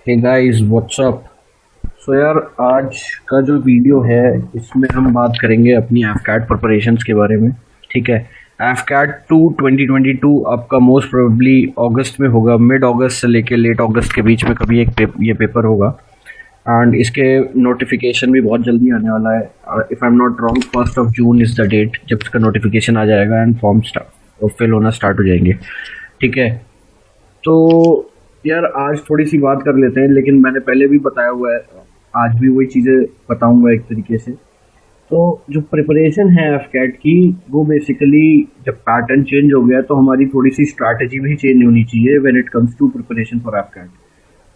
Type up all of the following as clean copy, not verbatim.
हे guys what's up. So यार, आज का जो वीडियो है इसमें हम बात करेंगे अपनी एफकैट प्रिपरेशंस के बारे में। ठीक है। एफकैट 2 2022 आपका मोस्ट प्रोबेबली अगस्त में होगा, मिड अगस्त से लेके लेट अगस्त के बीच में कभी ये पेपर होगा। एंड इसके नोटिफिकेशन भी बहुत जल्दी आने वाला है। If I am not wrong, 1 June is the date जब इसका नोटिफिकेशन आ जाएगा एंड फॉर्म फिल होना स्टार्ट हो जाएंगे। ठीक है। तो यार, आज थोड़ी सी बात कर लेते हैं, लेकिन मैंने पहले भी बताया हुआ है, आज भी वही चीज़ें बताऊंगा एक तरीके से। तो जो प्रिपरेशन है एफकैट की, वो बेसिकली जब पैटर्न चेंज हो गया तो हमारी थोड़ी सी स्ट्रैटेजी भी चेंज होनी चाहिए when it comes to preparation for AFCAT.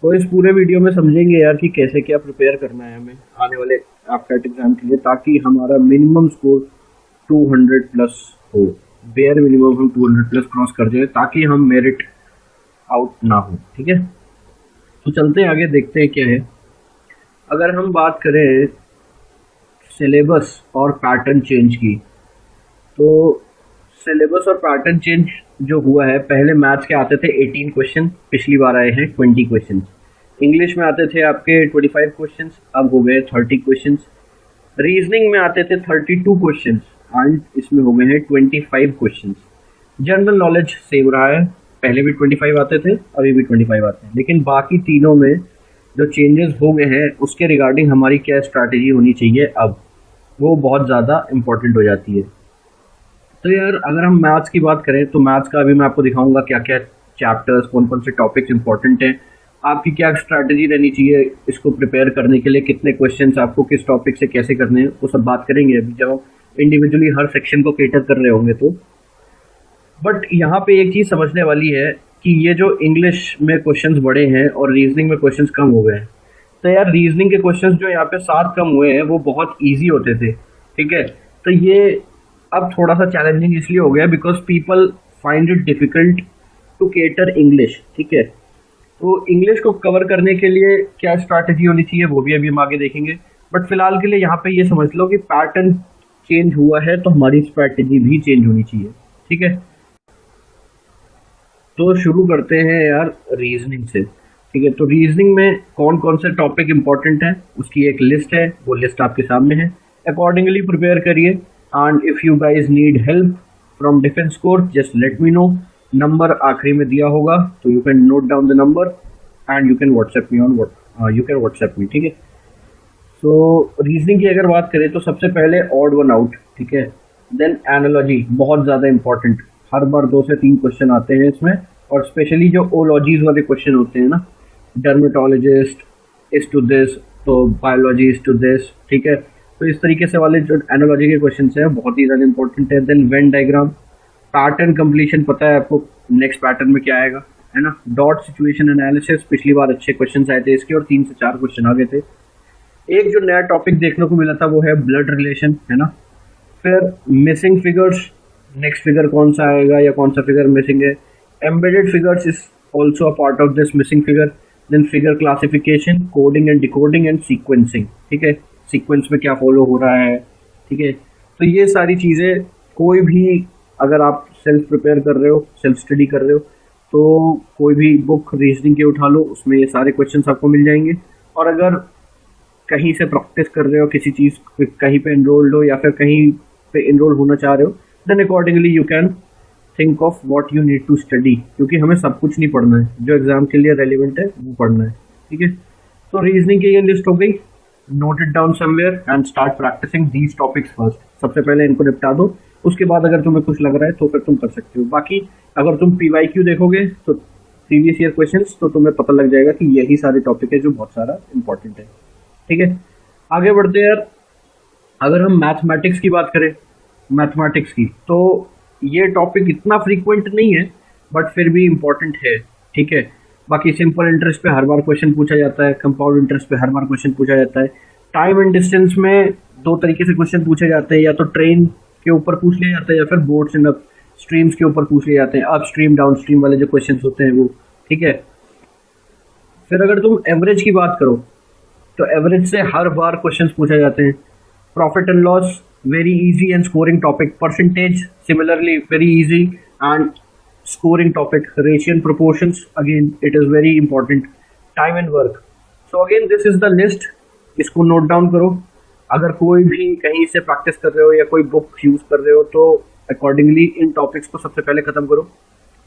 तो इस पूरे वीडियो में समझेंगे यार कि कैसे क्या प्रिपेयर करना है हमें आने वाले एफकैट एग्जाम के लिए, ताकि हमारा मिनिमम स्कोर 200 प्लस हो। बेयर मिनिमम हम 200 प्लस क्रॉस कर जाए ताकि हम मेरिट आउट ना हो। ठीक है। तो चलते हैं आगे, देखते हैं क्या है। अगर हम बात करें सिलेबस और पैटर्न चेंज की, तो सिलेबस और पैटर्न चेंज जो हुआ है, पहले मैथ्स के आते थे 18 क्वेश्चन, पिछली बार आए हैं 20 क्वेश्चन। इंग्लिश में आते थे आपके 25 क्वेश्चन, अब हो गए 30 क्वेश्चन। रीजनिंग में आते थे 32 क्वेश्चन एंड इसमें हो गए हैं 25 क्वेश्चन। जनरल नॉलेज सेम रहा है, पहले भी 25 आते थे, अभी भी 25 आते हैं, लेकिन बाकी तीनों में जो चेंजेस हो गए हैं उसके रिगार्डिंग हमारी क्या स्ट्रैटेजी होनी चाहिए अब, वो बहुत ज़्यादा इम्पोर्टेंट हो जाती है। तो यार, अगर हम मैथ्स की बात करें तो मैथ्स का अभी मैं आपको दिखाऊंगा क्या क्या चैप्टर्स, कौन कौन से टॉपिक्स इंपॉर्टेंट हैं, आपकी क्या स्ट्रैटेजी रहनी चाहिए इसको प्रिपेयर करने के लिए, कितने क्वेश्चंस आपको किस टॉपिक से कैसे करने हैं, वो सब बात करेंगे अभी जब हम इंडिविजुअली हर सेक्शन को केटर कर रहे होंगे तो। बट यहाँ पे एक चीज़ समझने वाली है कि ये जो इंग्लिश में क्वेश्चंस बढ़े हैं और रीजनिंग में क्वेश्चंस कम हो गए हैं, तो यार रीजनिंग के क्वेश्चंस जो यहाँ पे 7 कम हुए हैं वो बहुत इजी होते थे। ठीक है। तो ये अब थोड़ा सा चैलेंजिंग इसलिए हो गया because people find it difficult to cater English. ठीक है। तो इंग्लिश को कवर करने के लिए क्या स्ट्रैटेजी होनी चाहिए वो भी अभी हम आगे देखेंगे। बट फिलहाल के लिए यहाँ पे ये समझ लो कि पैटर्न चेंज हुआ है तो हमारी स्ट्रैटेजी भी चेंज होनी चाहिए। ठीक है। तो शुरू करते हैं यार रीजनिंग से। ठीक है। तो रीजनिंग में कौन कौन से टॉपिक इंपॉर्टेंट है उसकी एक लिस्ट है, वो लिस्ट आपके सामने है, अकॉर्डिंगली प्रिपेयर करिए। And if you guys need help from defence course just let me know. Number आखिरी में दिया होगा, तो you can note down the number and you can WhatsApp me on you can WhatsApp me. ठीक है। सो reasoning की अगर बात करें तो सबसे पहले ऑड वन आउट। ठीक है। देन एनालॉजी बहुत ज़्यादा इंपॉर्टेंट, हर बार 2 से 3 क्वेश्चन आते हैं इसमें, और स्पेशली जो ओलॉजीज वाले क्वेश्चन होते हैं ना, डर्मेटोलॉजिस्ट इज टू दिस, तो बायोलॉजी इज टू दिस। ठीक है। तो इस तरीके से वाले जो एनालॉजी के क्वेश्चन हैं बहुत ही ज़्यादा इंपॉर्टेंट है। Then Venn diagram, pattern completion, पता है आपको नेक्स्ट पैटर्न में क्या आएगा, है ना। डॉट सिचुएशन एनालिसिस, पिछली बार अच्छे क्वेश्चन आए थे इसके और 3 से 4 क्वेश्चन आ गए थे। एक जो नया टॉपिक देखने को मिला था वो है ब्लड रिलेशन, है ना। फिर मिसिंग फिगर्स, नेक्स्ट फिगर कौन सा आएगा या कौन सा फिगर मिसिंग है। Embedded figures is also a part of this missing figure. Then figure classification, coding and decoding and sequencing. ठीक है। सीक्वेंस में क्या फॉलो हो रहा है। ठीक है। तो ये सारी चीज़ें, कोई भी अगर आप सेल्फ प्रिपेयर कर रहे हो, सेल्फ स्टडी कर रहे हो, तो कोई भी बुक रीजनिंग के उठा लो, उसमें ये सारे क्वेश्चन आपको मिल जाएंगे। और अगर कहीं से प्रैक्टिस कर रहे हो किसी चीज़, कहीं पे इनरोल्ड हो या फिर कहीं पे इनरोल होना चाह रहे हो, then accordingly you can think of what you need to study, क्योंकि हमें सब कुछ नहीं पढ़ना है, जो एग्जाम के लिए रेलिवेंट है वो पढ़ना है। ठीक है। तो रीजनिंग की ये लिस्ट हो गई, note it down somewhere and start practising these topics first. सबसे पहले इनको निपटा दो, उसके बाद अगर तुम्हें कुछ लग रहा है तो फिर तुम कर सकते हो। बाकी अगर तुम PYQ देखोगे तो प्रीवियस ईयर क्वेश्चंस, तो तुम्हें पता लग जाएगा कि यही सारे टॉपिक है जो बहुत सारा इंपॉर्टेंट है। ठीक है। आगे बढ़ते हैं यार। अगर हम मैथमेटिक्स की बात करें, मैथमेटिक्स की, तो ये टॉपिक इतना फ्रीक्वेंट नहीं है बट फिर भी इम्पोर्टेंट है। ठीक है। बाकी सिंपल इंटरेस्ट पे हर बार क्वेश्चन पूछा जाता है, कंपाउंड इंटरेस्ट पे हर बार क्वेश्चन पूछा जाता है। टाइम एंड डिस्टेंस में 2 तरीके से क्वेश्चन पूछे जाते हैं, या तो ट्रेन के ऊपर पूछ लिया जाता है या फिर बोर्ड्स एंड अप स्ट्रीम्स के ऊपर पूछ लिए जाते हैं, अप स्ट्रीम डाउन स्ट्रीम वाले जो क्वेश्चन होते हैं वो। ठीक है। फिर अगर तुम एवरेज की बात करो तो एवरेज से हर बार क्वेश्चंस पूछे जाते हैं। Profit and loss, very easy and scoring topic. Percentage similarly very easy and scoring topic. Ratio and proportions, again it is very important. Time and work. So again this is the list, इसको note down करो। अगर कोई भी कहीं से practice कर रहे हो या कोई बुक यूज कर रहे हो तो अकॉर्डिंगली इन टॉपिक्स को सबसे पहले खत्म करो,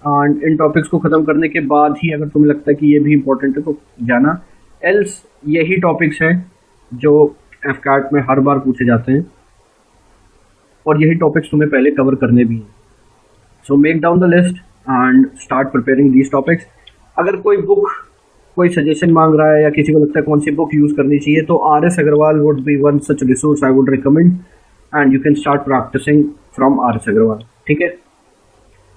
एंड इन टॉपिक्स को खत्म करने के बाद ही अगर तुम्हें लगता है कि ये भी इंपॉर्टेंट है तो जाना, एल्स यही टॉपिक्स हैं जो एफकैट में हर बार पूछे जाते हैं और यही टॉपिक्स तुम्हें पहले कवर करने भी हैं। So make down the list and start preparing these topics. अगर कोई बुक, कोई सजेशन मांग रहा है या किसी को लगता है कौन सी बुक यूज करनी चाहिए तो RS Agarwal would be one such resource I would recommend, and you can start practising from RS Agarwal. ठीक है,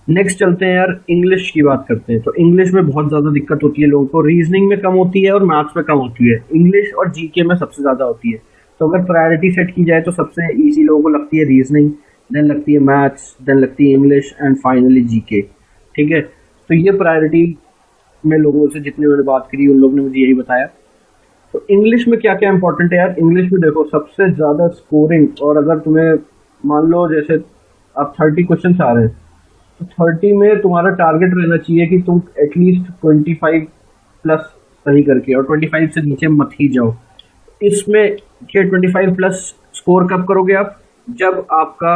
नेक्स्ट चलते हैं यार, इंग्लिश की बात करते हैं। तो इंग्लिश में बहुत ज़्यादा दिक्कत होती है लोगों को, रीजनिंग में कम होती है और मैथ्स में कम होती है, इंग्लिश और GK में सबसे ज़्यादा होती है। तो अगर प्रायोरिटी सेट की जाए तो सबसे ईजी लोगों को लगती है रीजनिंग, देन लगती है मैथ्स, देन लगती है इंग्लिश एंड फाइनली GK। ठीक है, तो ये प्रायोरिटी में लोगों से जितने मैंने बात करी उन लोगों ने मुझे यही बताया। तो इंग्लिश में क्या क्या इंपॉर्टेंट है यार, इंग्लिश में देखो सबसे ज़्यादा स्कोरिंग, और अगर तुम्हें मान लो जैसे अब 30 क्वेश्चन आ रहे हैं तो 30 में तुम्हारा टारगेट रहना चाहिए कि तुम एटलीस्ट 25 प्लस सही करके, और 25 से नीचे मत ही जाओ। इसमें ये 25 प्लस स्कोर कब करोगे आप, जब आपका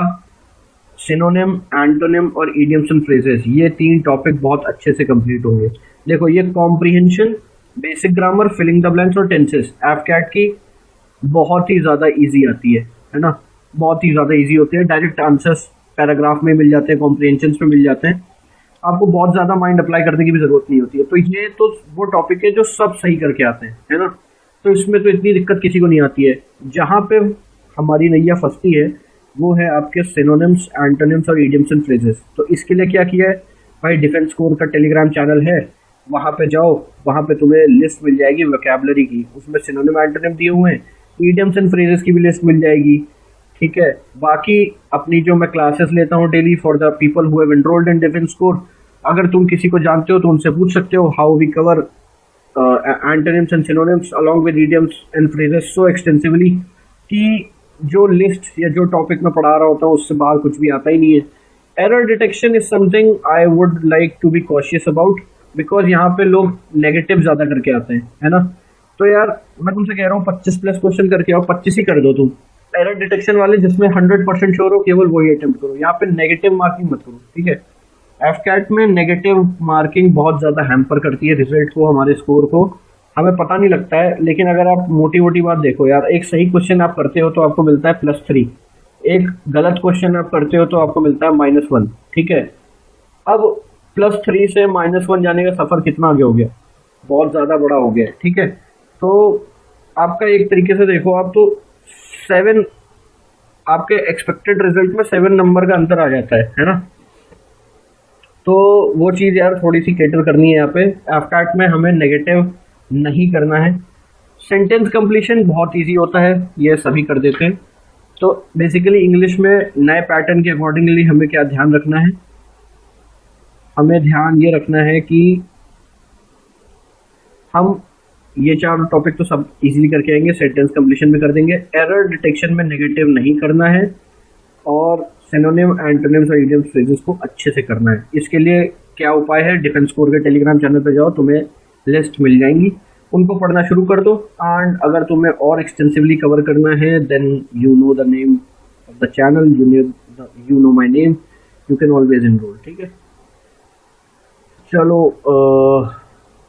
सिनोनिम, एंटोनिम और इडियम्स एंड फ्रेजेस ये 3 टॉपिक बहुत अच्छे से कंप्लीट होंगे। देखो ये comprehension, basic grammar, filling the blanks और टेंसेस एफकैट की बहुत ही ज़्यादा इजी आती है ना, बहुत ही ज़्यादा इजी होती है। डायरेक्ट आंसर्स पैराग्राफ में मिल जाते हैं, कॉम्प्रिहेंशन में मिल जाते हैं, आपको बहुत ज़्यादा माइंड अप्लाई करने की भी ज़रूरत नहीं होती है। तो ये तो वो टॉपिक है जो सब सही करके आते हैं, है ना, तो इसमें तो इतनी दिक्कत किसी को नहीं आती है। जहाँ पे हमारी नैया फंसती है वो है आपके सिनोनिम्स, एंटोनिम्स और इडियम्स एंड फ्रेजेस। तो इसके लिए क्या किया है भाई, डिफेंस कोर का टेलीग्राम चैनल है, वहाँ पे जाओ, वहाँ पे तुम्हें लिस्ट मिल जाएगी वोकैबुलरी की, उसमें सिनोनिम एंटोनिम दिए हुए हैं, इडियम्स एंड फ्रेजेस की भी लिस्ट मिल जाएगी। ठीक है, बाकी अपनी जो मैं क्लासेस लेता हूँ daily for the people who have enrolled in defence corps, अगर तुम किसी को जानते हो तो उनसे पूछ सकते हो how we cover antonyms and synonyms along with idioms and phrases so extensively कि जो लिस्ट या जो टॉपिक मैं पढ़ा रहा होता हूँ उससे बाहर कुछ भी आता ही नहीं है। Error detection is something I would like to be cautious about, because यहाँ पे लोग नेगेटिव ज़्यादा करके आते हैं, है ना। तो यार मैं तुमसे कह रहा हूँ 25 प्लस क्वेश्चन करके आओ, 25 ही कर दो तुम। एरर डिटेक्शन वाले जिसमें 100% श्योर हो केवल वही अटेम्प्ट करो, यहाँ पे नेगेटिव मार्किंग मत करो। ठीक है, एफकैट में नेगेटिव मार्किंग बहुत ज़्यादा हैम्पर करती है रिजल्ट को, हमारे स्कोर को, हमें पता नहीं लगता है। लेकिन अगर आप मोटी मोटी बात देखो यार, एक सही क्वेश्चन आप करते हो तो आपको मिलता है +3, एक गलत क्वेश्चन आप करते हो तो आपको मिलता है -1। ठीक है, अब +3 से -1 जाने का सफ़र कितना आगे हो गया, बहुत ज़्यादा बड़ा हो गया। ठीक है, तो आपका एक तरीके से देखो आप तो 7, आपके एक्सपेक्टेड रिजल्ट में 7 नंबर का अंतर आ जाता है ना। तो वो चीज़ यार थोड़ी सी कैटर करनी है यहाँ पे। एफकैट में हमें नेगेटिव नहीं करना है। सेंटेंस कंप्लीशन बहुत इजी होता है, ये सभी कर देते हैं। तो बेसिकली इंग्लिश में नए पैटर्न के अकॉर्डिंगली हमें क्या ध्यान रखना है, हमें ध्यान ये रखना है कि हम ये 4 टॉपिक तो सब इजीली करके आएंगे, सेंटेंस कंप्लीशन भी कर देंगे, एरर डिटेक्शन में नेगेटिव नहीं करना है, और सिनोनिम, एंटोनिम्स और इडियम्स फ्रेजेस को अच्छे से करना है। इसके लिए क्या उपाय है, डिफेंस कोर के टेलीग्राम चैनल पर जाओ, तुम्हें लिस्ट मिल जाएंगी, उनको पढ़ना शुरू कर दो। एंड अगर तुम्हें और एक्सटेंसिवली कवर करना है then you know the name of the channel, you know my name, you can always enrol. ठीक है, चलो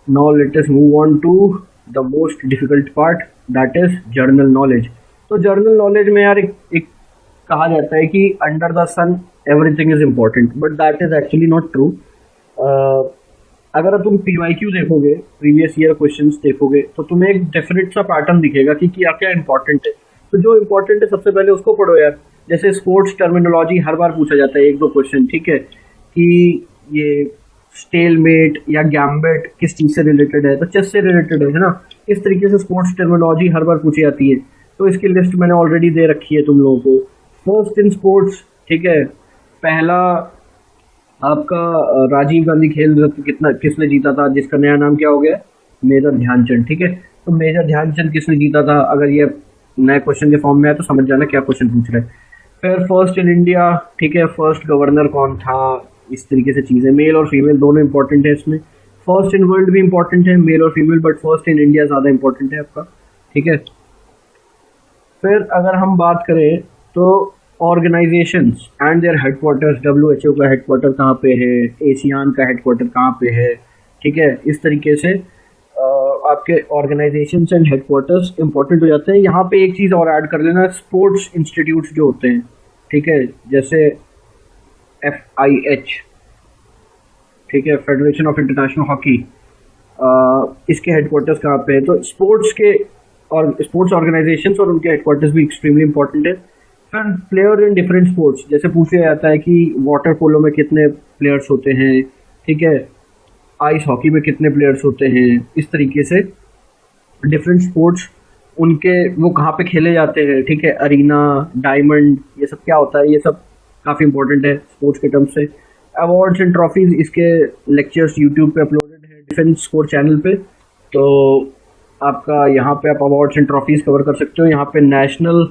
now let us move on to the most difficult part, that is general knowledge. तो general knowledge में यार एक कहा जाता है कि under the sun everything is important, but that is actually not true. अगर तुम PYQ देखोगे, प्रीवियस ईयर क्वेश्चंस देखोगे, तो तुम्हें एक डेफिनेट सा पैटर्न दिखेगा कि क्या क्या इंपॉर्टेंट है। तो जो इंपॉर्टेंट है सबसे पहले उसको पढ़ो यार। जैसे स्पोर्ट्स टर्मिनोलॉजी हर बार पूछा जाता है 1-2 क्वेश्चन, ठीक है, कि ये स्टेलमेट या गैम्बेट किस चीज़ से रिलेटेड है, तो चेस से रिलेटेड है ना। इस तरीके से स्पोर्ट्स टर्मिनोलॉजी हर बार पूछी जाती है, तो इसकी लिस्ट मैंने ऑलरेडी दे रखी है तुम लोगों को। फर्स्ट इन स्पोर्ट्स, ठीक है, पहला आपका राजीव गांधी खेल रत्न किसने जीता था, जिसका नया नाम क्या हो गया, मेजर ध्यानचंद। ठीक है, तो मेजर ध्यानचंद किसने जीता था, अगर ये नए क्वेश्चन के फॉर्म में है तो समझ जाना क्या क्वेश्चन पूछ रहे हैं। फिर फर्स्ट इन इंडिया, ठीक है, फर्स्ट गवर्नर कौन था, इस तरीके से चीज़ें, मेल और फीमेल दोनों इंपॉर्टेंट है इसमें। फर्स्ट इन वर्ल्ड भी इंपॉर्टेंट है, मेल और female, but first in India ज़्यादा इंपॉर्टेंट है आपका, ठीक है। फिर अगर हम बात करें तो organisations and their headquarters, WHO का हेडक्वार्टर कहाँ पे है, एशियान का हेडक्वार्टर कहाँ पे है, ठीक है। इस तरीके से आपके ऑर्गेनाइजेशंस एंड हेडक्वार्टर्स इंपॉर्टेंट हो जाते हैं। यहाँ पे एक चीज़ और ऐड कर लेना, स्पोर्ट्स इंस्टीट्यूट्स जो होते हैं, ठीक है, जैसे FIH, ठीक है, फेडरेशन ऑफ इंटरनेशनल हॉकी, इसके हेडक्वार्टर्स कहाँ पे है। तो स्पोर्ट्स के और स्पोर्ट्स ऑर्गेनाइजेशंस और उनके हेडक्वार्टर्स भी एक्सट्रीमली इंपॉर्टेंट है। फिर प्लेयर इन डिफरेंट स्पोर्ट्स, जैसे पूछा जाता है कि वाटर पोलो में कितने प्लेयर्स होते हैं, ठीक है, आइस हॉकी में कितने प्लेयर्स होते हैं, इस तरीके से डिफरेंट स्पोर्ट्स उनके वो कहाँ पे खेले जाते हैं, ठीक है, अरीना, डायमंड, ये सब क्या होता है, ये सब काफ़ी इंपॉर्टेंट है स्पोर्ट्स के टर्म्स से। अवार्ड्स एंड ट्रॉफीज, इसके लेक्चर्स यूट्यूब पे अपलोडेड है डिफेंस स्कोर चैनल पे, तो आपका यहाँ पे आप अवार्ड्स एंड ट्रॉफीज कवर कर सकते हो। यहाँ पे नेशनल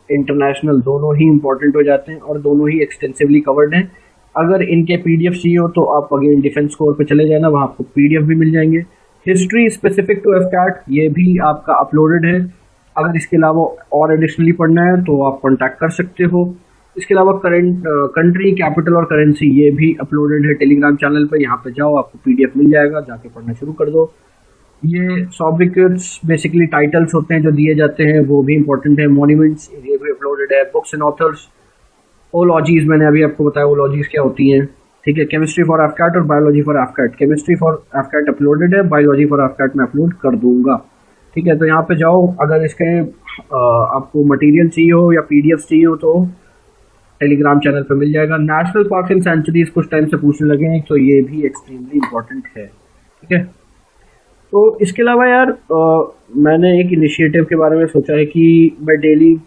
इंटरनेशनल दोनों ही इंपॉर्टेंट हो जाते हैं और दोनों ही एक्सटेंसिवली कवर्ड हैं। अगर इनके PDF चाहिए हो तो आप अगेन डिफेंस स्कोर पे चले जाना, वहाँ आपको PDF भी मिल जाएंगे। हिस्ट्री स्पेसिफिक टू FCAT, ये भी आपका अपलोडेड है। अगर इसके अलावा और एडिशनली पढ़ना है तो आप कॉन्टैक्ट कर सकते हो। इसके अलावा करंट कंट्री, कैपिटल और करेंसी, ये भी अपलोडेड है टेलीग्राम चैनल पर, यहाँ पे जाओ आपको PDF मिल जाएगा, जाके पढ़ना शुरू कर दो। ये सॉब्रिकेट्स बेसिकली टाइटल्स होते हैं जो दिए जाते हैं, वो भी इंपॉर्टेंट है। मॉन्यूमेंट्स, ये भी अपलोडेड है। बुक्स एंड ऑथर्स, ओलॉजीज मैंने अभी आपको बताया ओलॉजीज क्या होती हैं, ठीक है। केमिस्ट्री फॉर FCAT और biology for FCAT, chemistry for FCAT uploaded है, बायोलॉजी फॉर FCAT मैं अपलोड कर दूंगा, ठीक है। तो यहाँ पे जाओ, अगर इसके आपको मटेरियल चाहिए हो या PDF चाहिए हो तो टेलीग्राम चैनल पे मिल जाएगा। नेशनल पार्क एंड सेंचुरीज कुछ टाइम से पूछने लगे हैं, तो ये भी एक्सट्रीमली इंपॉर्टेंट है, ठीक है। तो इसके अलावा यार मैंने एक इनिशिएटिव के बारे में सोचा है कि मैं डेली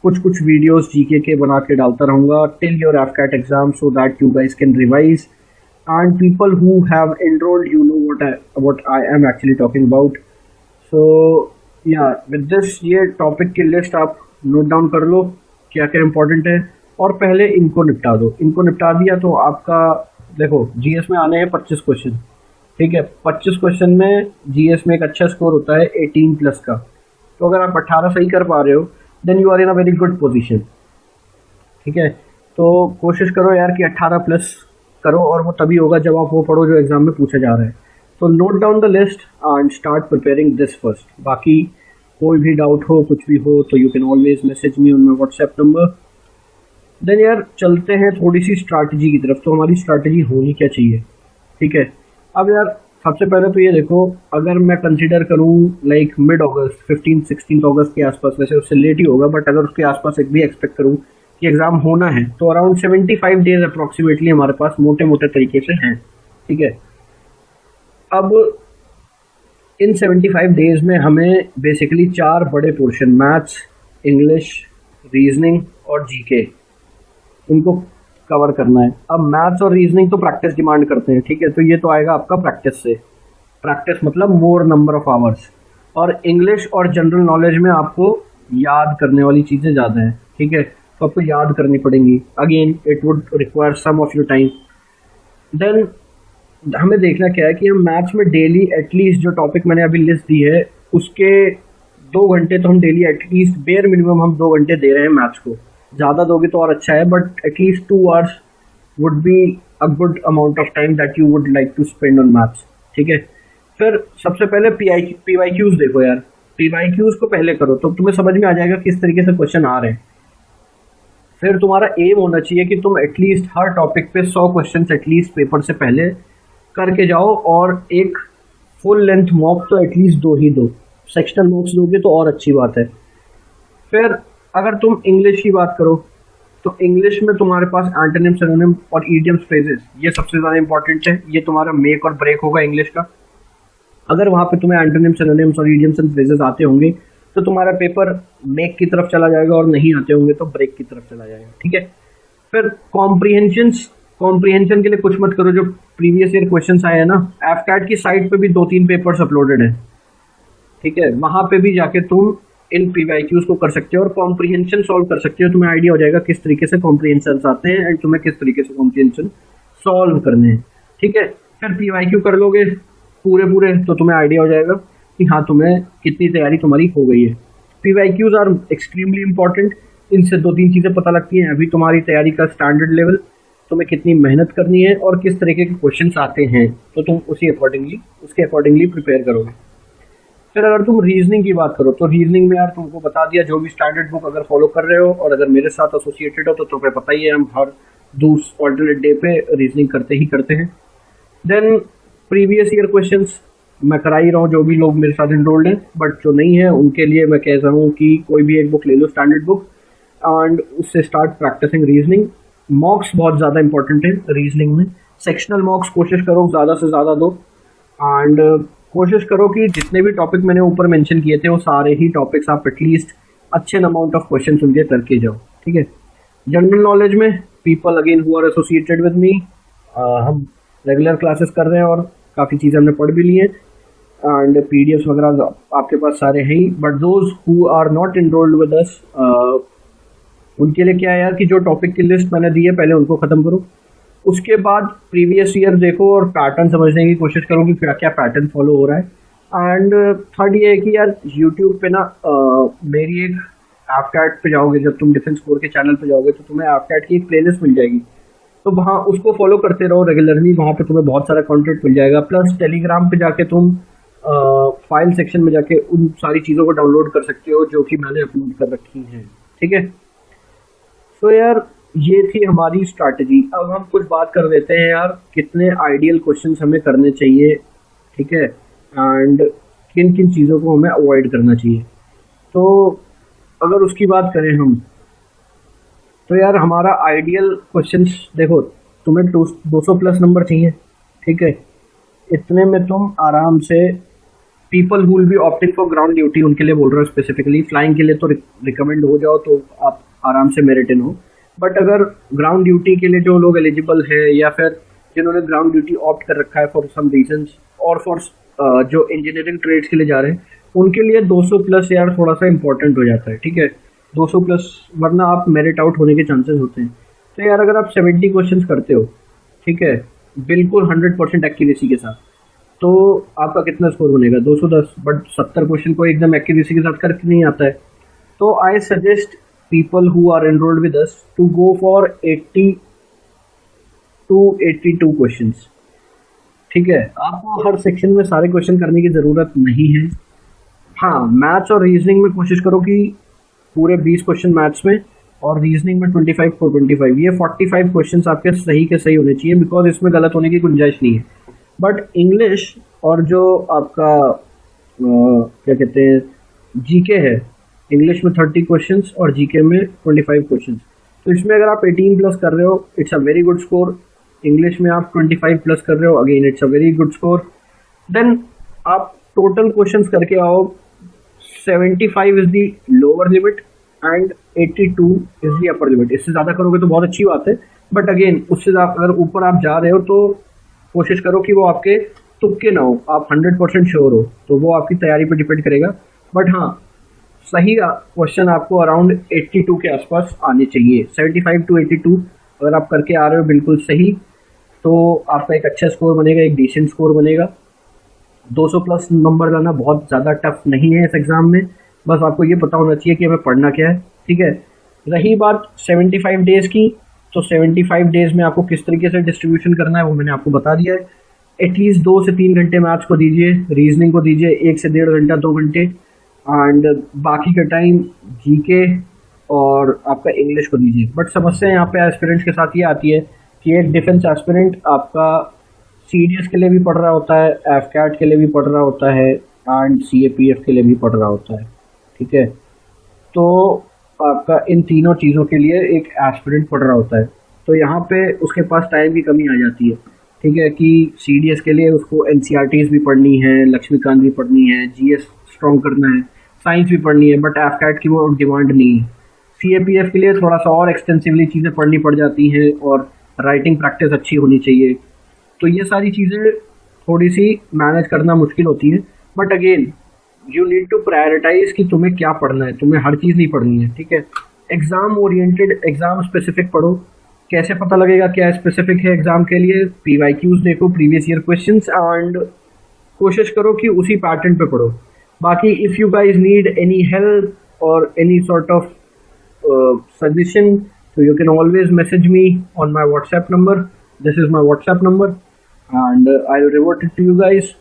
कुछ कुछ वीडियोस GK के बना के डालता रहूँगा till your FCAT exam, so that you guys can revise and people who have enrolled you know what I am actually talking about. So yeah with this, ये टॉपिक की list आप note down कर लो क्या क्या important है, और पहले इनको निपटा दो। इनको निपटा दिया तो आपका देखो GS में आने हैं 25 क्वेश्चन, ठीक है। 25 क्वेश्चन में GS में एक अच्छा स्कोर होता है 18+ का, तो अगर आप 18 सही कर पा रहे हो then you are in a very good position, ठीक है। तो कोशिश करो यार कि 18+ करो, और वो तभी होगा जब आप वो पढ़ो जो एग्जाम में पूछा जा रहा है। तो note down the list and start preparing this first. बाकी कोई भी डाउट हो, कुछ भी हो, तो you can always message me on my WhatsApp number. Then यार चलते हैं थोड़ी सी स्ट्रैटेजी की तरफ। तो हमारी स्ट्रैटेजी होनी क्या चाहिए, ठीक है। अब यार सबसे पहले तो ये देखो, अगर मैं कंसीडर करूँ लाइक मिड अगस्त, 15-16 अगस्त के आसपास, वैसे उससे लेट ही होगा, बट अगर उसके आसपास एक भी एक्सपेक्ट करूँ कि एग्ज़ाम होना है, तो अराउंड 75 डेज अप्रॉक्सीमेटली हमारे पास मोटे मोटे तरीके से हैं, ठीक है। अब इन 75 डेज में हमें बेसिकली 4 बड़े पोर्शन, मैथ्स, इंग्लिश, रीजनिंग और GK, इनको कवर करना है। अब मैथ्स और रीजनिंग तो प्रैक्टिस डिमांड करते हैं, ठीक है, तो ये तो आएगा आपका प्रैक्टिस से। प्रैक्टिस मतलब मोर नंबर ऑफ आवर्स। और इंग्लिश और जनरल नॉलेज में आपको याद करने वाली चीज़ें ज़्यादा हैं, ठीक है, तो आपको याद करनी पड़ेंगी। Again it would require some of your time. Then हमें देखना क्या है कि हम मैथ्स में डेली एटलीस्ट, जो टॉपिक मैंने अभी लिस्ट दी है उसके 2 घंटे तो हम डेली एटलीस्ट, बेयर मिनिमम हम 2 घंटे दे रहे हैं मैथ्स को। ज़्यादा दोगे तो और अच्छा है, but at least 2 hours would be a good amount of time that you would like to spend on maths, ठीक है। फिर सबसे पहले PYQs देखो यार, PYQs को पहले करो तो तुम्हें समझ में आ जाएगा किस तरीके से क्वेश्चन आ रहे हैं। फिर तुम्हारा एम होना चाहिए कि तुम एटलीस्ट हर टॉपिक पे 100 क्वेश्चन एटलीस्ट पेपर से पहले करके जाओ, और एक फुल लेंथ मॉक तो एटलीस्ट 2 ही दो। सेक्शनल नोट्स दोगे तो और अच्छी बात है। फिर अगर तुम इंग्लिश की बात करो तो इंग्लिश में तुम्हारे पास एंटोनिम, सिनोनिम और इडियम्स, फ्रेजेस, ये सबसे ज़्यादा इंपॉर्टेंट है। ये तुम्हारा मेक और ब्रेक होगा इंग्लिश का। अगर वहाँ पे तुम्हें एंटोनिम, सिनोनिम्स और इडियम्स एंड फ्रेजेस आते होंगे तो तुम्हारा पेपर मेक की तरफ चला जाएगा, और नहीं आते होंगे तो ब्रेक की तरफ चला जाएगा, ठीक है। फिर कॉम्प्रीहेंशन के लिए कुछ मत करो, जो प्रीवियस ईयर क्वेश्चंस आए हैं ना, FCAT की साइट पे भी 2-3 पेपर्स अपलोडेड हैं, ठीक है, वहाँ पे भी जाके तुम इन PYQs को कर सकते हो और कॉम्प्रीहेंशन सॉल्व कर सकते हो। तुम्हें आइडिया हो जाएगा किस तरीके से कॉम्प्रीहेंशन आते हैं एंड तुम्हें किस तरीके से कॉम्प्रीहेंशन सॉल्व करने हैं, ठीक है। फिर PYQ कर लोगे पूरे पूरे तो तुम्हें आइडिया हो जाएगा कि हाँ तुम्हें कितनी तैयारी तुम्हारी हो गई है। PYQs are extremely important. इनसे दो तीन चीज़ें पता लगती हैं, अभी तुम्हारी तैयारी का स्टैंडर्ड लेवल, तुम्हें कितनी मेहनत करनी है और किस तरीके के क्वेश्चंस आते हैं, तो तुम उसके अकॉर्डिंगली प्रिपेयर करोगे। फिर अगर तुम रीजनिंग की बात करो तो रीजनिंग में यार तुमको बता दिया, जो भी स्टैंडर्ड बुक अगर फॉलो कर रहे हो और अगर मेरे साथ एसोसिएटेड हो तो तुम्हें पता ही है हम हर दूसरे ऑल्टरनेट डे पे रीजनिंग करते ही करते हैं। देन प्रीवियस ईयर क्वेश्चंस मैं करा ही रहा हूँ जो भी लोग मेरे साथ इनरोल्ड हैं, बट जो नहीं है उनके लिए मैं कह रहा हूँ कि कोई भी एक बुक ले लो स्टैंडर्ड बुक एंड उससे स्टार्ट प्रैक्टिसिंग रीजनिंग। मॉक्स बहुत ज़्यादा इंपॉर्टेंट है रीजनिंग में। सेक्शनल मॉक्स कोशिश करो ज़्यादा से ज़्यादा दो एंड कोशिश करो कि जितने भी टॉपिक मैंने ऊपर मेंशन किए थे वो सारे ही टॉपिक्स आप एटलीस्ट अच्छे अमाउंट ऑफ क्वेश्चन उनके करके जाओ, ठीक है। जनरल नॉलेज में people again who are associated with me, हम रेगुलर क्लासेस कर रहे हैं और काफ़ी चीज़ें हमने पढ़ भी ली हैं एंड PDFs वगैरह आपके पास सारे हैं ही। But those who are not enrolled with us, उनके लिए क्या है यार कि जो टॉपिक की लिस्ट मैंने दी है पहले उनको ख़त्म करो, उसके बाद प्रीवियस ईयर देखो और पैटर्न समझने की कोशिश करो कि क्या क्या पैटर्न फॉलो हो रहा है। एंड थर्ड ये है कि यार यूट्यूब पे ना मेरी एक AFCAT पे जाओगे, जब तुम डिफेंस कोर के चैनल पे जाओगे तो तुम्हें AFCAT की एक प्लेलिस्ट मिल जाएगी, तो वहाँ उसको फॉलो करते रहो रेगुलरली, वहाँ पे तुम्हें बहुत सारा कंटेंट मिल जाएगा। प्लस टेलीग्राम पे जाके तुम फाइल सेक्शन में जाके उन सारी चीज़ों को डाउनलोड कर सकते हो जो कि मैंने अपलोड कर रखी हैं, ठीक है। तो यार ये थी हमारी स्ट्रैटेजी। अब हम कुछ बात कर देते हैं यार कितने आइडियल क्वेश्चंस हमें करने चाहिए, ठीक है, एंड किन किन चीज़ों को हमें अवॉइड करना चाहिए। तो अगर उसकी बात करें हम, तो यार हमारा आइडियल क्वेश्चंस देखो, तुम्हें 200 प्लस नंबर चाहिए, ठीक है। इतने में तुम आराम से people who will be opting for ground duty उनके लिए बोल रहा हूँ स्पेसिफिकली, फ्लाइंग के लिए तो रिकमेंड हो जाओ तो आप आराम से मेरिट इन हो। बट अगर ग्राउंड ड्यूटी के लिए जो लोग एलिजिबल है या फिर जिन्होंने ग्राउंड ड्यूटी ऑप्ट कर रखा है फॉर सम रीजंस, और फॉर जो इंजीनियरिंग ट्रेड्स के लिए जा रहे हैं उनके लिए 200 प्लस यार थोड़ा सा इंपॉर्टेंट हो जाता है, ठीक है। 200 प्लस वरना आप मेरिट आउट होने के चांसेस होते हैं। तो यार अगर आप 70 क्वेश्चन करते हो, ठीक है, बिल्कुल 100% एक्यूरेसी के साथ, तो आपका कितना स्कोर बनेगा 210। बट 70 क्वेश्चन को एकदम एक्यूरेसी के साथ करके नहीं आता है। तो I suggest people who are enrolled with us to go for 80 to 82 questions, ठीक है। आपको हर सेक्शन में सारे क्वेश्चन करने की ज़रूरत नहीं है। हाँ, मैथ्स और रीजनिंग में कोशिश करो कि पूरे 20 क्वेश्चन मैथ्स में और रीजनिंग में 25 for 25, ये 45 क्वेश्चन आपके सही के सही होने चाहिए, बिकॉज इसमें गलत होने की गुंजाइश नहीं है। बट इंग्लिश और जो आपका क्या कहते हैं जीके है, इंग्लिश में 30 क्वेश्चंस और जीके में 25 क्वेश्चंस, तो इसमें अगर आप 18 प्लस कर रहे हो it's a very good score. English में आप 25 प्लस कर रहे हो, again it's a very good score. Then आप टोटल क्वेश्चंस करके आओ, 75 is the lower limit and 82 is the upper limit. इससे ज़्यादा करोगे तो बहुत अच्छी बात है, बट अगेन उससे अगर ऊपर आप जा रहे हो तो कोशिश करो कि वो आपके तुक्के ना हो, आप 100% श्योर हो, तो वो आपकी तैयारी पर डिपेंड करेगा। बट हाँ, सही क्वेश्चन आपको अराउंड 82 के आसपास आने चाहिए। 75 to 82 अगर आप करके आ रहे हो बिल्कुल सही, तो आपका एक अच्छा स्कोर बनेगा, एक डिसेंट स्कोर बनेगा। 200 प्लस नंबर लाना बहुत ज़्यादा टफ नहीं है इस एग्ज़ाम में, बस आपको ये पता होना चाहिए कि हमें पढ़ना क्या है, ठीक है। रही बात 75 डेज़ की, तो 75 डेज़ में आपको किस तरीके से डिस्ट्रीब्यूशन करना है वो मैंने आपको बता दिया है। एटलीस्ट 2 से 3 घंटे मैथ्स को दीजिए, रीजनिंग को दीजिए 1 से 1.5 घंटा 2 घंटे, एंड बाकी का टाइम जीके और आपका इंग्लिश को दीजिए। बट समस्या यहाँ पे एस्पिरेंट्स के साथ ये आती है कि एक डिफेंस एस्पिरेंट आपका CDS के लिए भी पढ़ रहा होता है, AFCAT के लिए भी पढ़ रहा होता है एंड CAPF के लिए भी पढ़ रहा होता है, ठीक है। तो आपका इन तीनों चीज़ों के लिए एक एस्पिरेंट पढ़ रहा होता है, तो यहाँ पे उसके पास टाइम की कमी आ जाती है, ठीक है। कि CDS के लिए उसको NCERTs भी पढ़नी है, लक्ष्मीकांत भी पढ़नी है, GS स्ट्रॉन्ग करना है, साइंस भी पढ़नी है, बट AFCAT की वो डिमांड नहीं है। CAPF के लिए थोड़ा सा और एक्सटेंसिवली चीज़ें पढ़नी पड़ जाती हैं और राइटिंग प्रैक्टिस अच्छी होनी चाहिए। तो ये सारी चीज़ें थोड़ी सी मैनेज करना मुश्किल होती है, but again you need to prioritise कि तुम्हें क्या पढ़ना है, तुम्हें हर चीज़ नहीं पढ़नी है, ठीक है। एग्ज़ाम ओरिएंटेड, एग्ज़ाम स्पेसिफिक पढ़ो, कैसे पता लगेगा क्या स्पेसिफिक है एग्जाम के लिए? PYQs देखो, प्रीवियस ईयर क्वेश्चंस, एंड कोशिश करो कि उसी पैटर्न पे पढ़ो. बाकी if you guys need any help और any sort of suggestion, so you can always message me on my WhatsApp number. This is my WhatsApp number, and I'll revert it to you guys.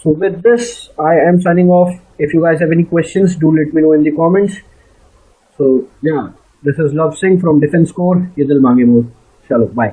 So with this, I am signing off. If you guys have any questions, do let me know in the comments. So yeah, this is Love Singh from Defense Corps. Ye dil mange moor. Chalo, bye.